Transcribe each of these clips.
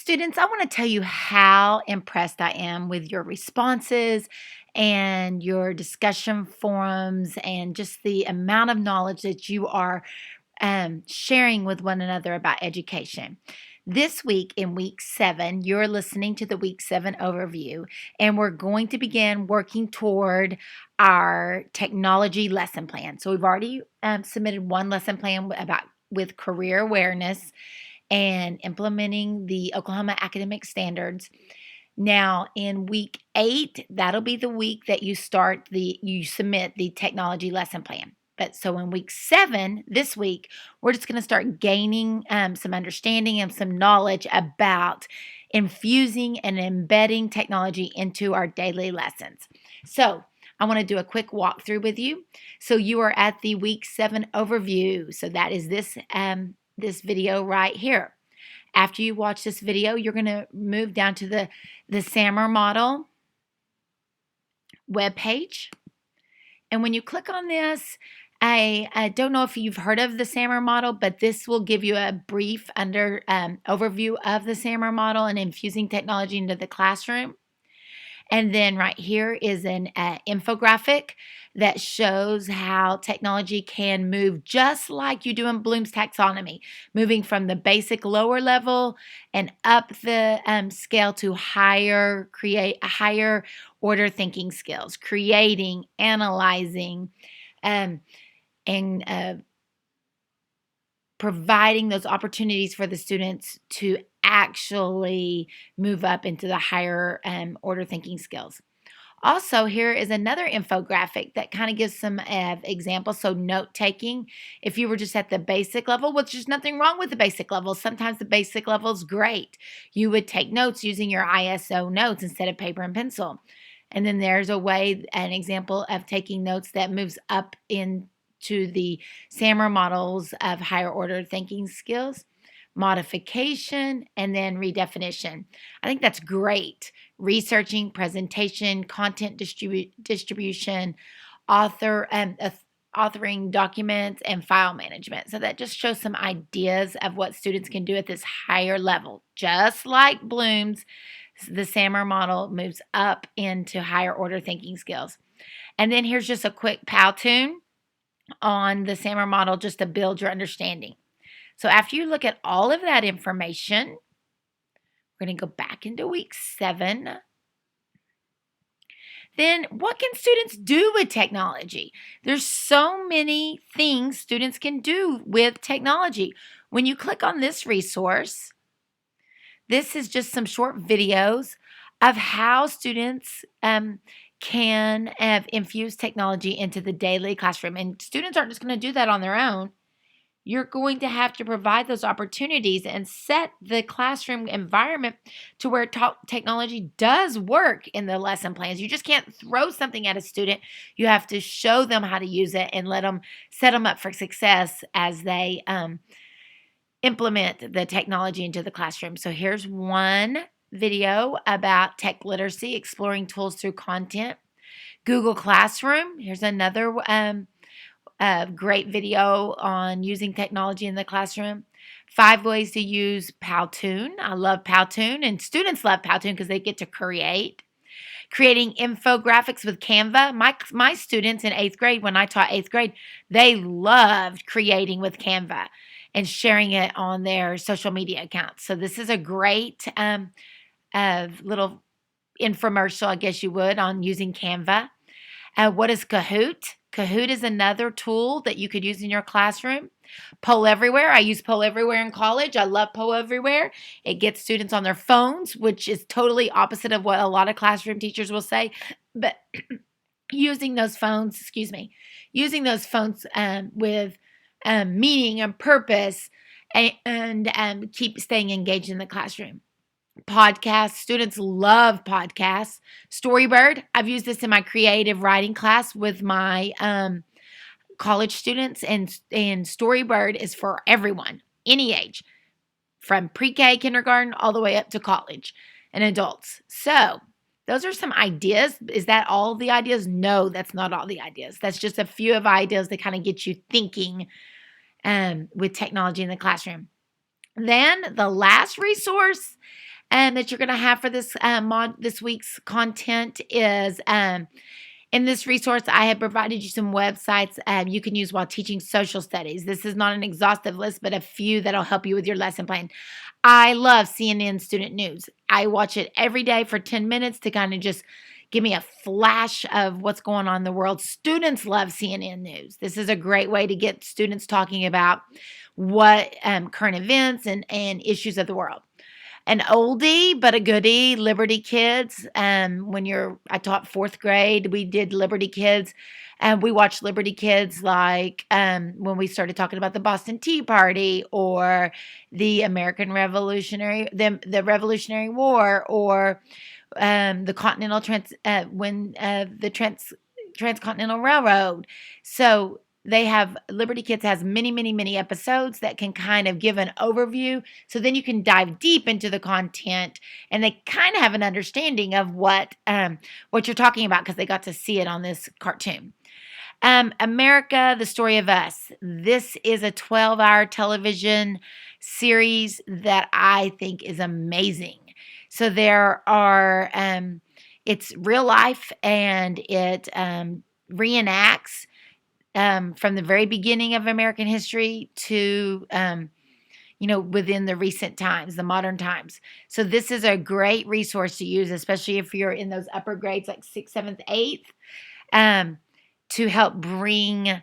Students, I want to tell you how impressed I am with your responses and your discussion forums and just the amount of knowledge that you are sharing with one another about education. This week, in week 7, you're listening to the week 7 overview, and we're going to begin working toward our technology lesson plan. So, we've already submitted one lesson plan with career awareness and implementing the Oklahoma academic standards. Now, in week 8, that'll be the week that you submit the technology lesson plan. But so in week 7, this week, we're just going to start gaining some understanding and some knowledge about infusing and embedding technology into our daily lessons. So I want to do a quick walkthrough with you. So you are at the week 7 overview. So that is this video right here. After you watch this video, you're going to move down to the SAMR model webpage. And when you click on this, I don't know if you've heard of the SAMR model, but this will give you a brief overview of the SAMR model and infusing technology into the classroom. And then right here is an infographic that shows how technology can move just like you do in Bloom's taxonomy, moving from the basic lower level and up the scale to higher order thinking skills, creating, analyzing, and providing those opportunities for the students to actually move up into the higher order thinking skills. Also, here is another infographic that kind of gives some examples. So note taking, if you were just at the basic level, which there's nothing wrong with the basic level. Sometimes the basic level is great. You would take notes using your ISO notes instead of paper and pencil. And then there's an example of taking notes that moves up into the SAMR models of higher order thinking skills, modification, and then redefinition. I think that's great. Researching, presentation, content distribution, authoring documents, and file management. So that just shows some ideas of what students can do at this higher level. Just like Bloom's, the SAMR model moves up into higher order thinking skills. And then here's just a quick Powtoon on the SAMR model just to build your understanding. So after you look at all of that information, we're going to go back into week 7. Then what can students do with technology? There's so many things students can do with technology. When you click on this resource, this is just some short videos of how students can infuse technology into the daily classroom. And students aren't just going to do that on their own. You're going to have to provide those opportunities and set the classroom environment to where technology does work in the lesson plans. You just can't throw something at a student. You have to show them how to use it and set them up for success as they implement the technology into the classroom. So here's one video about tech literacy, exploring tools through content. Google Classroom, here's another a great video on using technology in the classroom. 5 ways to use Powtoon. I love Powtoon, and students love Powtoon because they get to create. Creating infographics with Canva. My students in 8th grade, when I taught 8th grade, they loved creating with Canva and sharing it on their social media accounts. So this is a great little infomercial, I guess you would, on using Canva. What is Kahoot? Kahoot is another tool that you could use in your classroom. Poll Everywhere. I use Poll Everywhere in college. I love Poll Everywhere. It gets students on their phones, which is totally opposite of what a lot of classroom teachers will say. But using those phones with meaning and purpose and keep staying engaged in the classroom. Podcasts. Students love podcasts. Storybird. I've used this in my creative writing class with my college students, and Storybird is for everyone, any age, from pre-K, kindergarten, all the way up to college and adults. So those are some ideas. Is that all the ideas? No, that's not all the ideas. That's just a few of ideas that kind of get you thinking with technology in the classroom. Then the last resource that you're going to have for this week's content is in this resource, I have provided you some websites you can use while teaching social studies. This is not an exhaustive list, but a few that'll help you with your lesson plan. I love CNN Student News. I watch it every day for 10 minutes to kind of just give me a flash of what's going on in the world. Students love CNN News. This is a great way to get students talking about what current events and issues of the world. An oldie but a goodie, Liberty Kids. I taught fourth grade, we did Liberty Kids, and we watched Liberty Kids like when we started talking about the Boston Tea Party or the the Revolutionary War, or the Transcontinental Railroad. So Liberty Kids has many, many, many episodes that can kind of give an overview. So then you can dive deep into the content and they kind of have an understanding of what you're talking about because they got to see it on this cartoon. America, The Story of Us. This is a 12-hour television series that I think is amazing. So it's real life and it reenacts from the very beginning of American history to, within the recent times, the modern times. So this is a great resource to use, especially if you're in those upper grades like 6th, 7th, 8th, to help bring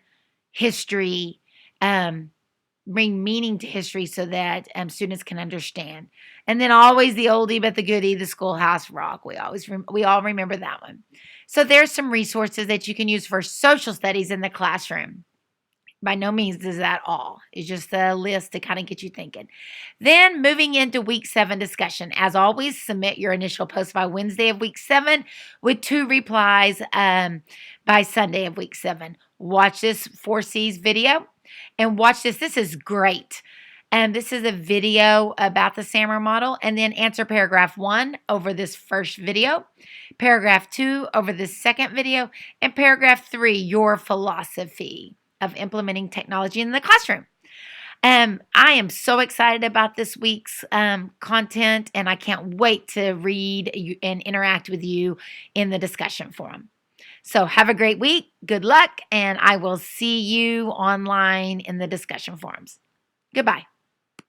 history, bring meaning to history so that students can understand. And then always the oldie but the goodie, the Schoolhouse Rock. We all remember that one. So there's some resources that you can use for social studies in the classroom. By no means is that all. It's just a list to kind of get you thinking. Then moving into week 7 discussion. As always, submit your initial post by Wednesday of week 7 with 2 replies by Sunday of week 7. Watch this 4C's video and watch this. This is great. And this is a video about the SAMR model, and then answer paragraph 1 over this first video, paragraph 2 over this second video, and paragraph 3, your philosophy of implementing technology in the classroom. I am so excited about this week's content, and I can't wait to read and interact with you in the discussion forum. So have a great week. Good luck, and I will see you online in the discussion forums. Goodbye.